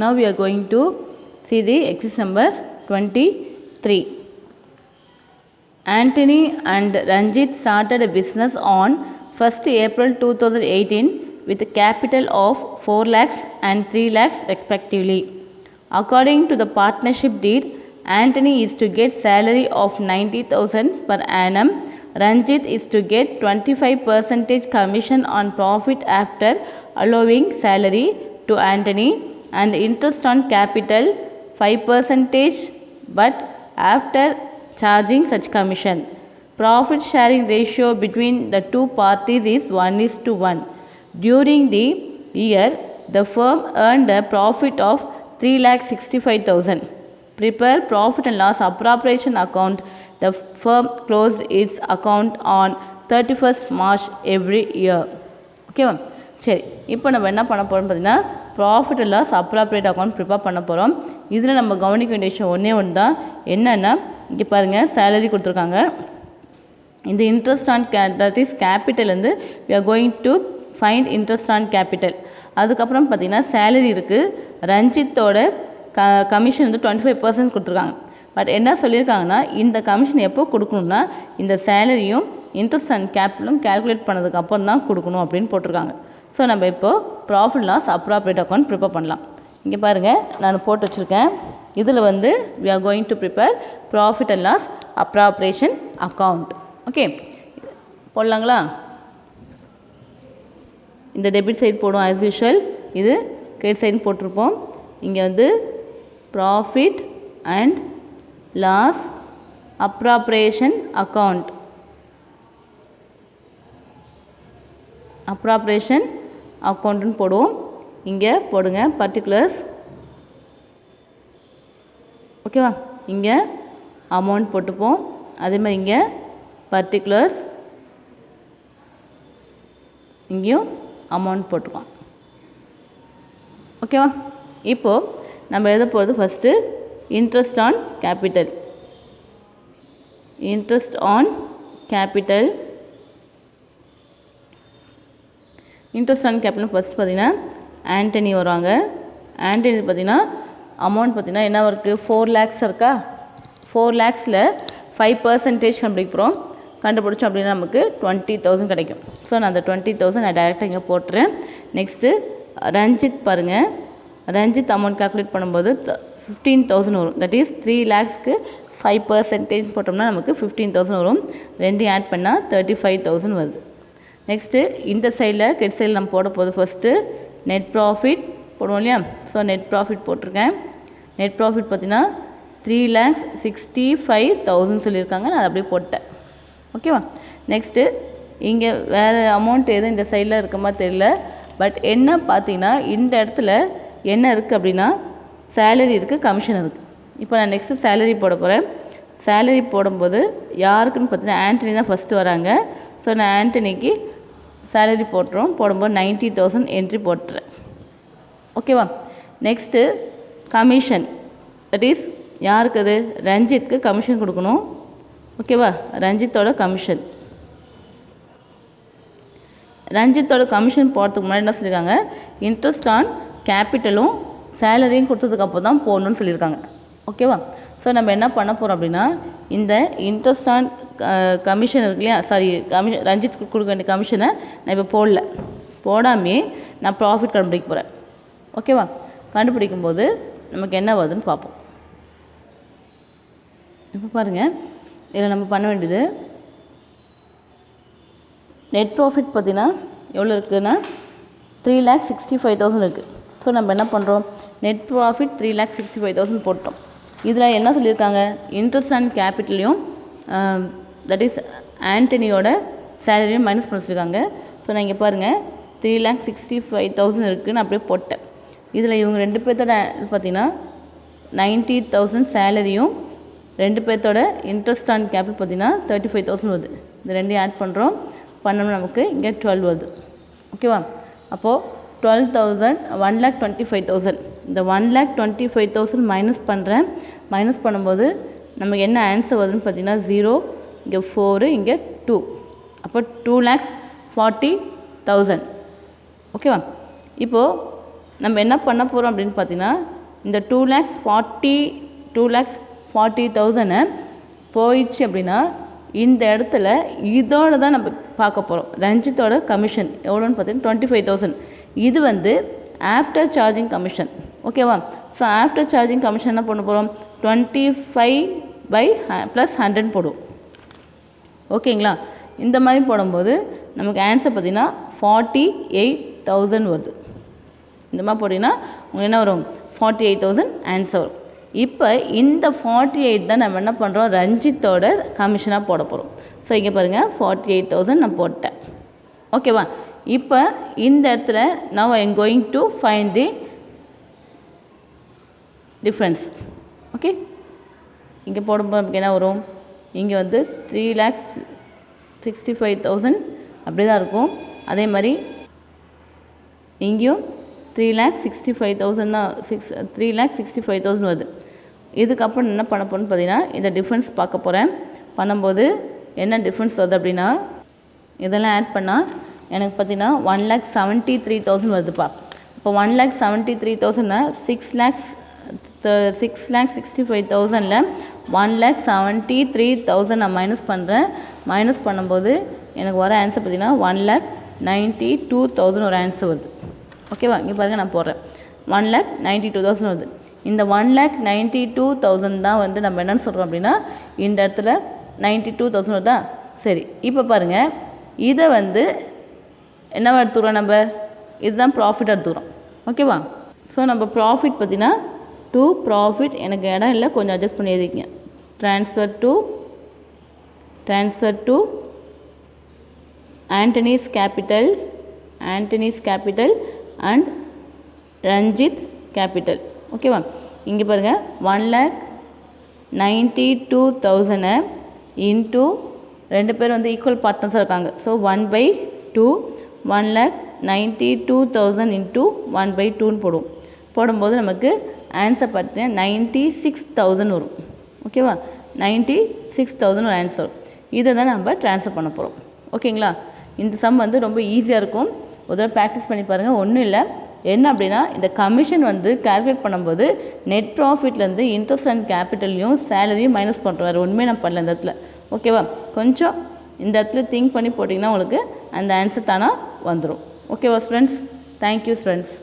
Now we are going to see the exercise number 23. Anthony and Ranjit started a business on 1st April 2018 with a capital of 4 lakhs and 3 lakhs respectively. According to the partnership deed, Anthony is to get salary of 90,000 per annum. Ranjit is to get 25% commission on profit after allowing salary to Anthony and interest on capital 5% but after charging such commission. Profit sharing ratio between the two parties is 1:1. During the year, the firm earned a profit of 3,65,000. Prepare profit and loss appropriation account. The firm closed its account on 31st March every year. ஓகேவா? சரி, இப்போ நம்ம என்ன பண்ண போகிறோம்னு பார்த்தீங்கன்னா profit and loss appropriate account prepare பண்ண போகிறோம். இதில் நம்ம கவனிக்க வேண்டிய விஷயம் ஒன்றே தான். என்னென்னா இங்கே பாருங்கள், சேலரி கொடுத்துருக்காங்க. இந்த interest on that is capital வந்து we are going to find interest on capital. அதுக்கப்புறம் பார்த்திங்கன்னா சேலரி இருக்குது. ரஞ்சித்தோட கமிஷன் வந்து 25% கொடுத்துருக்காங்க. பட் என்ன சொல்லியிருக்காங்கன்னா இந்த கமிஷன் எப்போ கொடுக்கணுன்னா இந்த சேலரியும் இன்ட்ரெஸ்ட் அண்ட் கேபிட்டலும் கேல்குலேட் பண்ணதுக்கப்புறம் தான் கொடுக்கணும் அப்படின்னு போட்டிருக்காங்க. ஸோ நம்ம இப்போது profit loss appropriate account prepare பண்ணலாம். இங்கே பாருங்கள், நான் போட்டு வச்சுருக்கேன். இதில் வந்து we are going to prepare profit and loss appropriation account. Okay, போடலாங்களா? இந்த டெபிட் சைடு போடும் ஆஸ் யூஷுவல், இது கிரெடிட் சைடு போட்டிருப்போம். இங்கே வந்து profit and loss appropriation account, appropriation அக்கௌண்ட்டுன்னு போடுவோம். இங்கே போடுங்க பர்டிகுலர்ஸ். ஓகேவா? இங்கே அமௌண்ட் போட்டுப்போம். அதே மாதிரி இங்கே பர்டிகுலர்ஸ், இங்கேயும் அமௌண்ட் போட்டுப்போம். ஓகேவா? இப்போது நம்ம எழுத போகிறது first interest on capital. Interest on capital, interest on capital first பார்த்திங்கன்னா ஆண்டனி வருவாங்க. ஆண்டனி பார்த்திங்கன்னா அமௌண்ட் பார்த்திங்கன்னா என்ன இருக்குது, 4 lakhs இருக்கா. 4 lakhஸில் 5% கண்டுபிடிக்கிறோம். கண்டுபிடிச்சோம் அப்படின்னா நமக்கு 20,000 கிடைக்கும். ஸோ நான் அந்த 20,000 நான் டைரெக்டாக இங்கே போட்டுறேன். நெக்ஸ்ட்டு ரஞ்சித் பாருங்கள், ரஞ்சித் அமௌண்ட் கால்குலேட் பண்ணும்போது 15,000 வரும். தட் இஸ் 3 lakhsக்கு 5% போட்டோம்னா நமக்கு 15,000 வரும். ரெண்டையும் ஆட் பண்ணால் 35,000 வருது. நெக்ஸ்ட்டு இந்த சைடில் கிரெடிட் சைடில் நம்ம போட போகுது ஃபஸ்ட்டு நெட் ப்ராஃபிட் போடுவோம் இல்லையா. ஸோ நெட் ப்ராஃபிட் போட்டிருக்கேன். நெட் ப்ராஃபிட் பார்த்திங்கன்னா 3,65,000 சொல்லியிருக்காங்க. நான் அப்படியே போட்டேன். ஓகேவா? நெக்ஸ்ட்டு இங்கே வேறு அமௌண்ட் எதுவும் இந்த சைடில் இருக்க மாதிரி தெரியல. பட் என்ன பார்த்தீங்கன்னா இந்த இடத்துல என்ன இருக்குது அப்படின்னா சேலரி இருக்குது, கமிஷன் இருக்குது. இப்போ நான் நெக்ஸ்ட்டு சேலரி போட போகிறேன். சேலரி போடும்போது யாருக்குன்னு பார்த்தீங்கன்னா ஆண்டனி தான் ஃபஸ்ட்டு வராங்க. ஸோ நான் ஆண்டனிக்கு சேலரி போட்டுறோம். போடும்போது 90,000 என்ட்ரி போட்டுறேன். ஓகேவா? நெக்ஸ்ட்டு கமிஷன், தட் இஸ் யாருக்கு அது, ரஞ்சித்துக்கு கமிஷன் கொடுக்கணும். ஓகேவா? ரஞ்சித்தோட கமிஷன், ரஞ்சித்தோட கமிஷன் போகிறதுக்கு முன்னாடி என்ன சொல்லியிருக்காங்க, இன்ட்ரெஸ்ட் ஆன் கேபிட்டலும் சேலரியும் கொடுத்ததுக்கப்புறம் தான் போடணும்னு சொல்லியிருக்காங்க. ஓகேவா? ஸோ நம்ம என்ன பண்ண போகிறோம் அப்படின்னா இந்த இன்ட்ரெஸ்ட் ஆன் கமிஷன் இருக்கு இல்லையா, சாரி ரஞ்சித் கொடுக்க வேண்டிய கமிஷனை நான் இப்போ போடல. போடாமே நான் ப்ராஃபிட் கண்டுபிடிக்க போகிறேன். ஓகேவா? கண்டுபிடிக்கும்போது நமக்கு என்ன வருதுன்னு பார்ப்போம். இப்போ பாருங்கள், இதில் நம்ம பண்ண வேண்டியது நெட் ப்ராஃபிட் பார்த்திங்கன்னா எவ்வளோ இருக்குதுன்னா 3,65,000 இருக்குது. ஸோ நம்ம என்ன பண்ணுறோம், நெட் ப்ராஃபிட் 3,65,000 போட்டோம். இதில் என்ன சொல்லியிருக்காங்க, இன்ட்ரெஸ்ட் ஆன் கேபிட்டலையும் தட் இஸ் ஆண்டனியோட சேலரியும் மைனஸ் பண்ண சொல்லியிருக்காங்க. ஸோ நான் இங்கே பாருங்கள் 3,65,000 இருக்குதுன்னு அப்படியே போட்டேன். இதில் இவங்க ரெண்டு பேர்த்தோட பார்த்திங்கன்னா 90,000 சேலரியும் ரெண்டு பேர்த்தோட இன்ட்ரெஸ்ட் ஆன் கேபிட்டல் பார்த்திங்கன்னா 35,000 வருது. இந்த ரெண்டையும் ஆட் பண்ணுறோம். பண்ணோம்னா நமக்கு இங்கே 12 வருது. ஓகேவா? அப்போது 12,000 1,25,000. இந்த 1,25,000 மைனஸ் பண்ணுறேன். மைனஸ் பண்ணும்போது நமக்கு என்ன ஆன்சர் வருதுன்னு பார்த்தீங்கன்னா 0, இங்கே 4, இங்கே 2. அப்போ 2,40,000. ஓகேவா? இப்போது நம்ம என்ன பண்ண போகிறோம் அப்படின்னு பார்த்தீங்கன்னா இந்த 2,40,000 போயிடுச்சு அப்படின்னா இந்த இடத்துல இதோட தான் நம்ம பார்க்க போகிறோம். ரஞ்சித்தோட கமிஷன் எவ்வளோன்னு பார்த்தீங்கன்னா 25,000. இது வந்து ஆஃப்டர் சார்ஜிங் கமிஷன். ஓகேவா? ஸோ ஆஃப்டர் சார்ஜிங் கமிஷன் என்ன பண்ண போகிறோம், 25/+100 போடுவோம். ஓகேங்களா? இந்த மாதிரி போடும்போது நமக்கு ஆன்சர் பார்த்திங்கன்னா 48,000 வருது. இந்த மாதிரி போட்டிங்கன்னா உங்களுக்கு என்ன வரும், 48,000 ஆன்சர் வரும். இப்போ இந்த 48 தான் நம்ம என்ன பண்ணுறோம், ரஞ்சித்தோட கமிஷனாக போட போகிறோம். ஸோ இங்கே பாருங்கள் 48,000 நான் போட்டேன். ஓகேவா? இப்போ இந்த இடத்துல now I am going to find the difference. Okay, இங்கே போடும்போது நமக்கு என்ன வரும், இங்கே வந்து 3,65,000 அப்படி தான் இருக்கும். அதே மாதிரி இங்கேயும் 3,65,000 தான் 3,65,000 வருது. இதுக்கப்புறம் என்ன பண்ண போகிறேன்னு பார்த்தீங்கன்னா இந்த டிஃப்ரென்ஸ் பார்க்க போகிறேன். பண்ணும்போது என்ன டிஃப்ரென்ஸ் வருது அப்படின்னா இதெல்லாம் ஆட் பண்ணால் எனக்கு பார்த்தீங்கன்னா 1,73,000 வருதுப்பா. இப்போ 1,73,000னா 6,65,000ல் 1,73,000 நான் மைனஸ் பண்ணுறேன். மைனஸ் பண்ணும்போது எனக்கு வர ஆன்சர் பார்த்தீங்கன்னா 1,92,000 ஒரு ஆன்சர் வருது. ஓகேவா? இங்கே பாருங்கள் நான் போடுறேன் 1,92,000 வருது. இந்த 1,92,000 தான் வந்து நம்ம என்னென்னு சொல்கிறோம் அப்படின்னா இந்த இடத்துல 92,000 வருதா. சரி, இப்போ பாருங்கள் இதை வந்து என்னவா எடுத்துக்கிறோம், நம்ம இதுதான் ப்ராஃபிட் எடுத்துக்கிறோம். ஓகேவா? ஸோ நம்ம ப்ராஃபிட் பார்த்தீங்கன்னா டு ப்ராஃபிட், எனக்கு இடம் இல்லை, கொஞ்சம் அட்ஜஸ்ட் பண்ணி எழுதிக்கங்க. Transfer to Antony's capital and Ranjit capital. ஓகேவா? இங்கே பாருங்கள் 1,92,000 இன்ட்டு ரெண்டு பேர் வந்து ஈக்குவல் பார்ட்னர்ஸாக இருக்காங்க. ஸோ 1/2 1,92,000 இன்ட்டு 1/2ன்னு போடுவோம். போடும்போது நமக்கு ஆன்சர் பார்த்தீங்கன்னா 96,000 வரும். ஓகேவா? 96,000 ஒரு ஆன்சர் வரும். இதை தான் நம்ம ட்ரான்ஸ்ஃபர் பண்ண போகிறோம். ஓகேங்களா? இந்த சம் வந்து ரொம்ப ஈஸியாக இருக்கும். ஒரு தடவை ப்ராக்டிஸ் பண்ணி பாருங்கள். ஒன்றும் இல்லை, என்ன அப்படின்னா இந்த கமிஷன் வந்து கால்குலேட் பண்ணும்போது நெட் ப்ராஃபிட்லேருந்து இன்ட்ரெஸ்ட் அண்ட் கேபிட்டலையும் சேலரியும் மைனஸ் பண்ணுறோம். வேறு ஒன்றுமே நான் பண்ணல இந்த இடத்துல. ஓகேவா? கொஞ்சம் இந்த இடத்துல திங்க் பண்ணி போட்டிங்கன்னா உங்களுக்கு அந்த ஆன்சர் தானாக வந்துடும். ஓகேவா ஸ்டூடெண்ட்ஸ்? Thank you students.